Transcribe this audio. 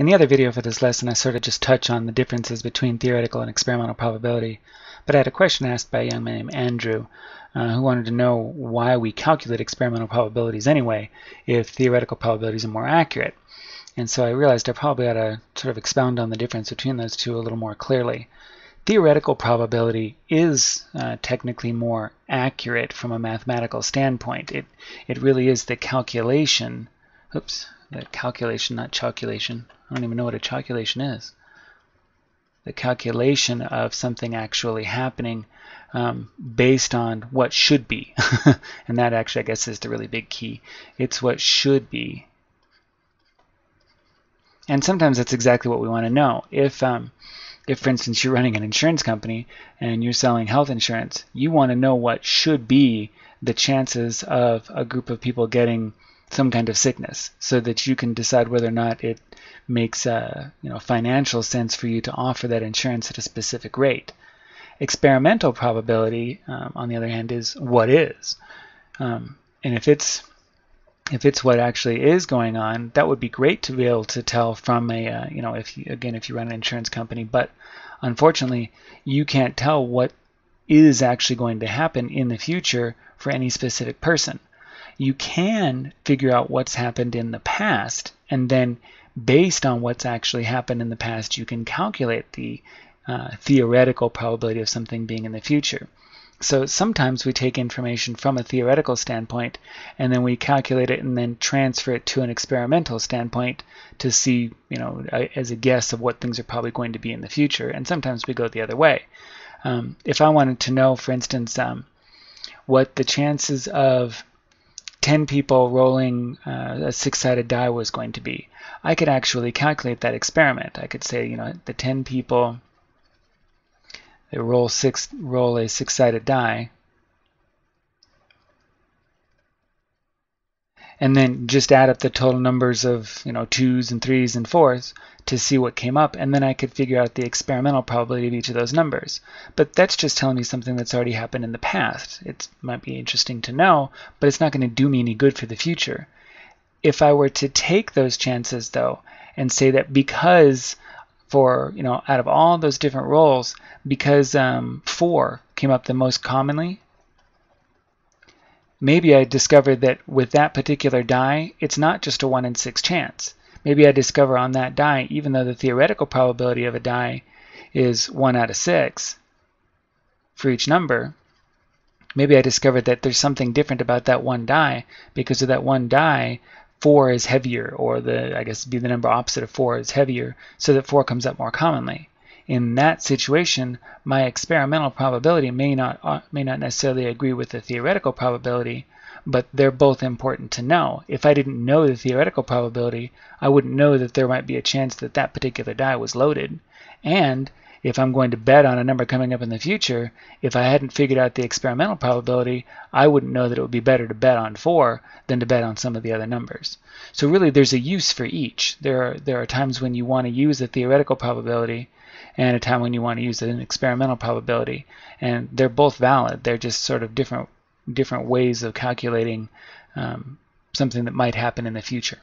In the other video for this lesson, I sort of just touch on the differences between theoretical and experimental probability, but I had a question asked by a young man named Andrew who wanted to know why we calculate experimental probabilities anyway if theoretical probabilities are more accurate. And so I realized I probably ought to sort of expound on the difference between those two a little more clearly. Theoretical probability is technically more accurate from a mathematical standpoint. It really is the calculation, not calculation. I don't even know what a calculation is. The calculation of something actually happening based on what should be. And that actually, I guess, is the really big key. It's what should be. And sometimes that's exactly what we want to know. If, for instance, you're running an insurance company and you're selling health insurance, you want to know what should be the chances of a group of people getting some kind of sickness, so that you can decide whether or not it makes financial sense for you to offer that insurance at a specific rate. Experimental probability, on the other hand, is what is, and if it's what actually is going on, that would be great to be able to tell from a if you run an insurance company. But unfortunately, you can't tell what is actually going to happen in the future for any specific person. You can figure out what's happened in the past, and then based on what's actually happened in the past, you can calculate the theoretical probability of something being in the future. So sometimes we take information from a theoretical standpoint and then we calculate it and then transfer it to an experimental standpoint to see, as a guess of what things are probably going to be in the future. And sometimes we go the other way. If I wanted to know, for instance, what the chances of 10 people rolling a six-sided die was going to be, I could actually calculate that experiment. I could say, the 10 people, they roll a six-sided die, and then just add up the total numbers of twos and threes and fours to see what came up, and then I could figure out the experimental probability of each of those numbers. But that's just telling me something that's already happened in the past. It might be interesting to know, but it's not going to do me any good for the future. If I were to take those chances, though, and say that because out of all those different rolls, because 4 came up the most commonly, maybe I discovered that with that particular die, it's not just a 1 in 6 chance. Maybe I discover on that die, even though the theoretical probability of a die is 1 out of 6 for each number, maybe I discovered that there's something different about that one die. Because of that one die, 4 is heavier, or I guess be the number opposite of 4 is heavier, so that 4 comes up more commonly. In that situation, my experimental probability may not necessarily agree with the theoretical probability, but they're both important to know. If I didn't know the theoretical probability, I wouldn't know that there might be a chance that that particular die was loaded. And if I'm going to bet on a number coming up in the future, if I hadn't figured out the experimental probability, I wouldn't know that it would be better to bet on 4 than to bet on some of the other numbers. So really there's a use for each. There are times when you want to use a theoretical probability and a time when you want to use an experimental probability. And they're both valid. They're just sort of different ways of calculating something that might happen in the future.